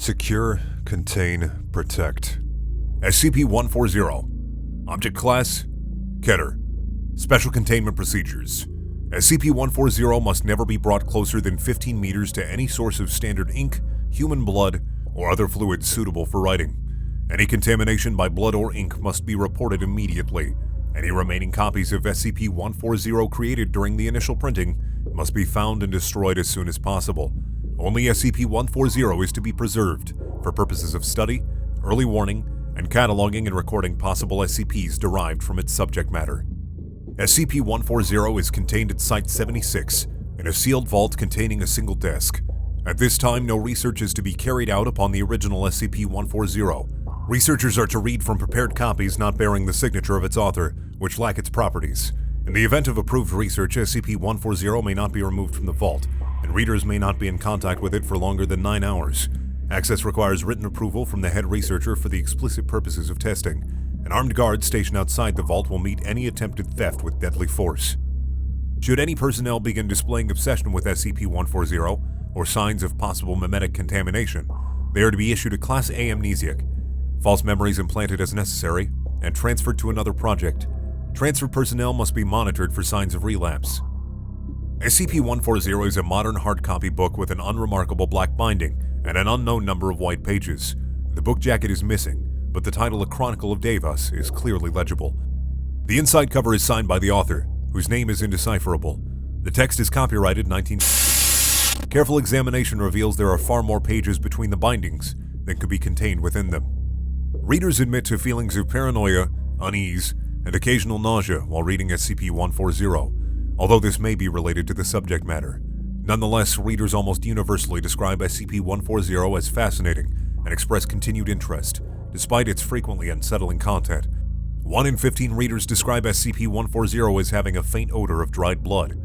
Secure, Contain, Protect. SCP-140. Object Class: Keter. Special Containment Procedures. SCP-140 must never be brought closer than 15 meters to any source of standard ink, human blood, or other fluids suitable for writing. Any contamination by blood or ink must be reported immediately. Any remaining copies of SCP-140 created during the initial printing must be found and destroyed as soon as possible. Only SCP-140 is to be preserved for purposes of study, early warning, and cataloging and recording possible SCPs derived from its subject matter. SCP-140 is contained at Site-76 in a sealed vault containing a single desk. At this time, no research is to be carried out upon the original SCP-140. Researchers are to read from prepared copies not bearing the signature of its author, which lack its properties. In the event of approved research, SCP-140 may not be removed from the vault, and readers may not be in contact with it for longer than 9 hours. Access requires written approval from the head researcher for the explicit purposes of testing. An armed guard stationed outside the vault will meet any attempted theft with deadly force. Should any personnel begin displaying obsession with SCP-140 or signs of possible memetic contamination, they are to be issued a Class A amnesiac, false memories implanted as necessary, and transferred to another project. Transferred personnel must be monitored for signs of relapse. SCP-140 is a modern hard copy book with an unremarkable black binding and an unknown number of white pages. The book jacket is missing, but the title, A Chronicle of Daevite, is clearly legible. The inside cover is signed by the author, whose name is indecipherable. The text is copyrighted 19... Careful examination reveals there are far more pages between the bindings than could be contained within them. Readers admit to feelings of paranoia, unease, and occasional nausea while reading SCP-140, although this may be related to the subject matter. Nonetheless, readers almost universally describe SCP-140 as fascinating and express continued interest, despite its frequently unsettling content. 1 in 15 readers describe SCP-140 as having a faint odor of dried blood.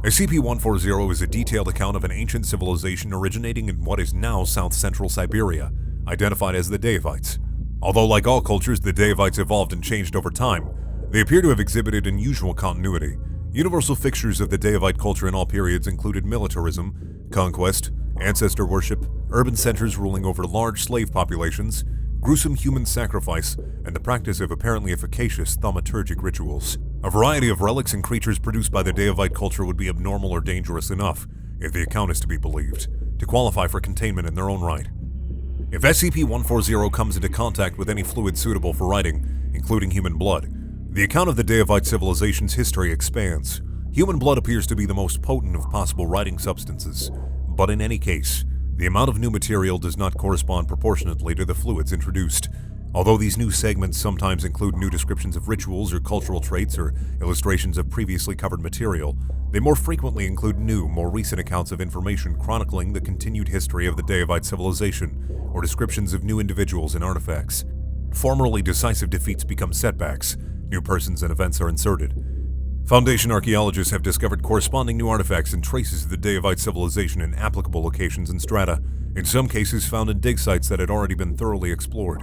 SCP-140 is a detailed account of an ancient civilization originating in what is now south-central Siberia, identified as the Daevites. Although, like all cultures, the Daevites evolved and changed over time, they appear to have exhibited unusual continuity. Universal fixtures of the Daevite culture in all periods included militarism, conquest, ancestor worship, urban centers ruling over large slave populations, gruesome human sacrifice, and the practice of apparently efficacious thaumaturgic rituals. A variety of relics and creatures produced by the Daevite culture would be abnormal or dangerous enough, if the account is to be believed, to qualify for containment in their own right. If SCP-140 comes into contact with any fluid suitable for writing, including human blood, the account of the Daevite civilization's history expands. Human blood appears to be the most potent of possible writing substances, but in any case, the amount of new material does not correspond proportionately to the fluids introduced. Although these new segments sometimes include new descriptions of rituals or cultural traits or illustrations of previously covered material, they more frequently include new, more recent accounts of information chronicling the continued history of the Daevite civilization, or descriptions of new individuals and artifacts. Formerly decisive defeats become setbacks. New persons and events are inserted. Foundation archaeologists have discovered corresponding new artifacts and traces of the Daevite civilization in applicable locations and strata, in some cases found in dig sites that had already been thoroughly explored.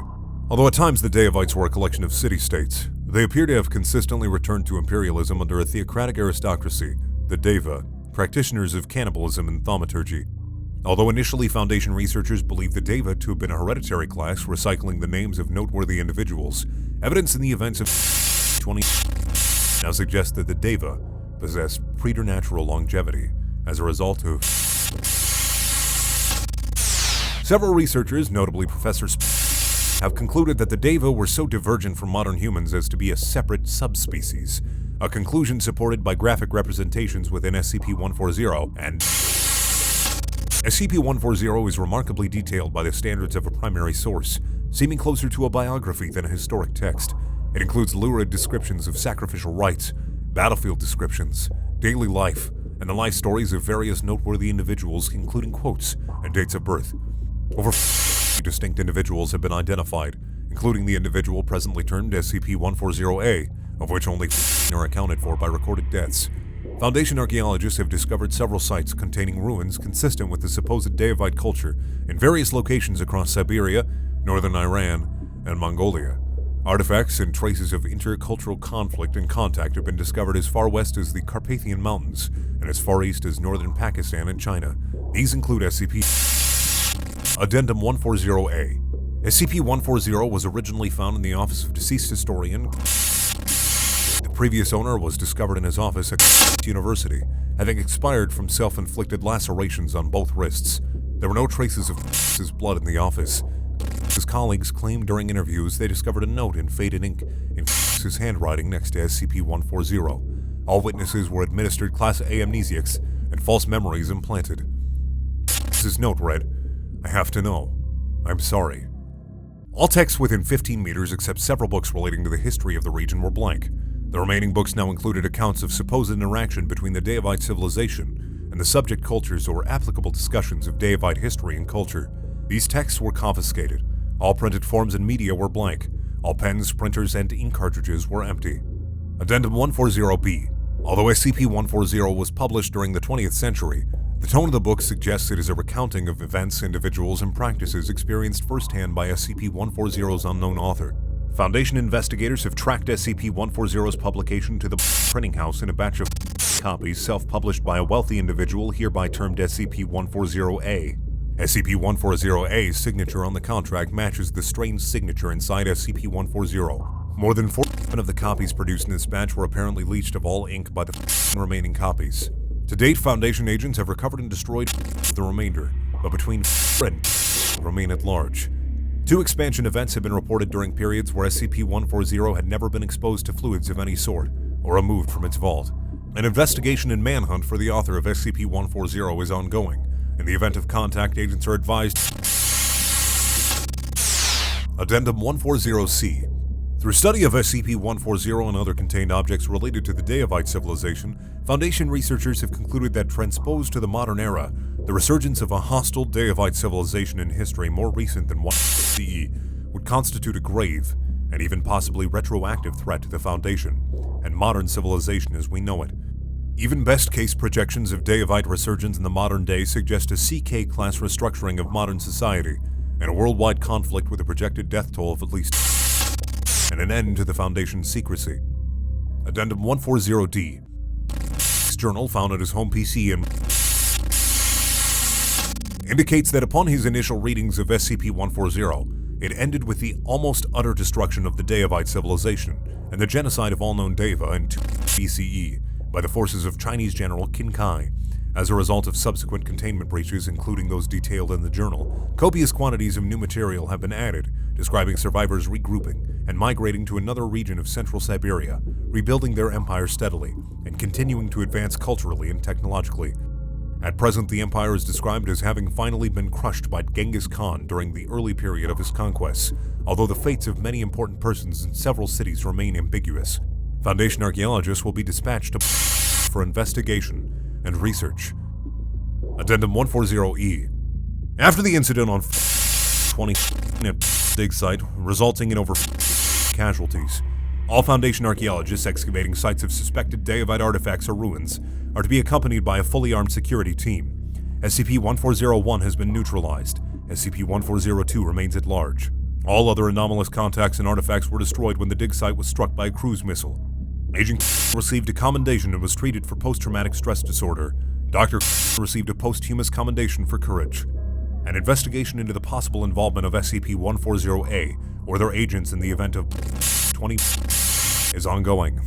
Although at times the Daevites were a collection of city-states, they appear to have consistently returned to imperialism under a theocratic aristocracy, the Daeva, practitioners of cannibalism and thaumaturgy. Although initially Foundation researchers believed the Daeva to have been a hereditary class recycling the names of noteworthy individuals, evidence in the events of 20 now suggests that the Daeva possessed preternatural longevity as a result of... Several researchers, notably Professor have concluded that the Daeva were so divergent from modern humans as to be a separate subspecies, a conclusion supported by graphic representations within SCP-140, and SCP-140 is remarkably detailed by the standards of a primary source, seeming closer to a biography than a historic text. It includes lurid descriptions of sacrificial rites, battlefield descriptions, daily life, and the life stories of various noteworthy individuals, including quotes and dates of birth. Over 50 distinct individuals have been identified, including the individual presently termed SCP-140-A, of which only are accounted for by recorded deaths. Foundation archaeologists have discovered several sites containing ruins consistent with the supposed Daevite culture in various locations across Siberia, northern Iran, and Mongolia. Artifacts and traces of intercultural conflict and contact have been discovered as far west as the Carpathian Mountains and as far east as northern Pakistan and China. These include SCP Addendum 140-A. SCP-140 was originally found in the office of deceased historian. The previous owner was discovered in his office at University, having expired from self-inflicted lacerations on both wrists. There were no traces of his blood in the office. His colleagues claimed during interviews they discovered a note in faded ink in his handwriting next to SCP-140. All witnesses were administered Class A amnesiacs and false memories implanted. His note read, "I have to know. I'm sorry." All texts within 15 meters except several books relating to the history of the region were blank. The remaining books now included accounts of supposed interaction between the Daevite civilization and the subject cultures or applicable discussions of Daevite history and culture. These texts were confiscated. All printed forms and media were blank. All pens, printers, and ink cartridges were empty. Addendum 140-B. Although SCP-140 was published during the 20th century, the tone of the book suggests it is a recounting of events, individuals, and practices experienced firsthand by SCP-140's unknown author. Foundation investigators have tracked SCP-140's publication to the printing house in a batch of copies self-published by a wealthy individual hereby termed SCP-140-A. SCP-140-A's signature on the contract matches the strange signature inside SCP-140. More than 4% of the copies produced in this batch were apparently leached of all ink by the remaining copies. To date, Foundation agents have recovered and destroyed the remainder, but between and remain at large. 2 expansion events have been reported during periods where SCP-140 had never been exposed to fluids of any sort, or removed from its vault. An investigation and manhunt for the author of SCP-140 is ongoing. In the event of contact, agents are advised. Addendum 140-C. Through study of SCP-140 and other contained objects related to the Daevite civilization, Foundation researchers have concluded that transposed to the modern era, the resurgence of a hostile Daevite civilization in history more recent than 1 CE would constitute a grave, and even possibly retroactive threat to the Foundation, and modern civilization as we know it. Even best-case projections of Daevite resurgence in the modern day suggest a CK-class restructuring of modern society, and a worldwide conflict with a projected death toll of at least and an end to the Foundation's secrecy. Addendum 140-D. Journal found at his home PC and indicates that upon his initial readings of SCP-140, it ended with the almost utter destruction of the Daevite civilization and the genocide of all known Daeva in 2 BCE by the forces of Chinese General Qin Kai. As a result of subsequent containment breaches, including those detailed in the journal, copious quantities of new material have been added, describing survivors regrouping and migrating to another region of central Siberia, rebuilding their empire steadily, and continuing to advance culturally and technologically. At present, the empire is described as having finally been crushed by Genghis Khan during the early period of his conquests, although the fates of many important persons in several cities remain ambiguous. Foundation archaeologists will be dispatched to for investigation and research. Addendum 140-E. After the incident on 20 at dig site, resulting in over casualties, all Foundation archaeologists excavating sites of suspected Daevite artifacts or ruins are to be accompanied by a fully armed security team. SCP-140-1 has been neutralized. SCP-140-2 remains at large. All other anomalous contacts and artifacts were destroyed when the dig site was struck by a cruise missile. Agent received a commendation and was treated for post-traumatic stress disorder. Dr. received a posthumous commendation for courage. An investigation into the possible involvement of SCP-140-A or their agents in the event of 20 is ongoing.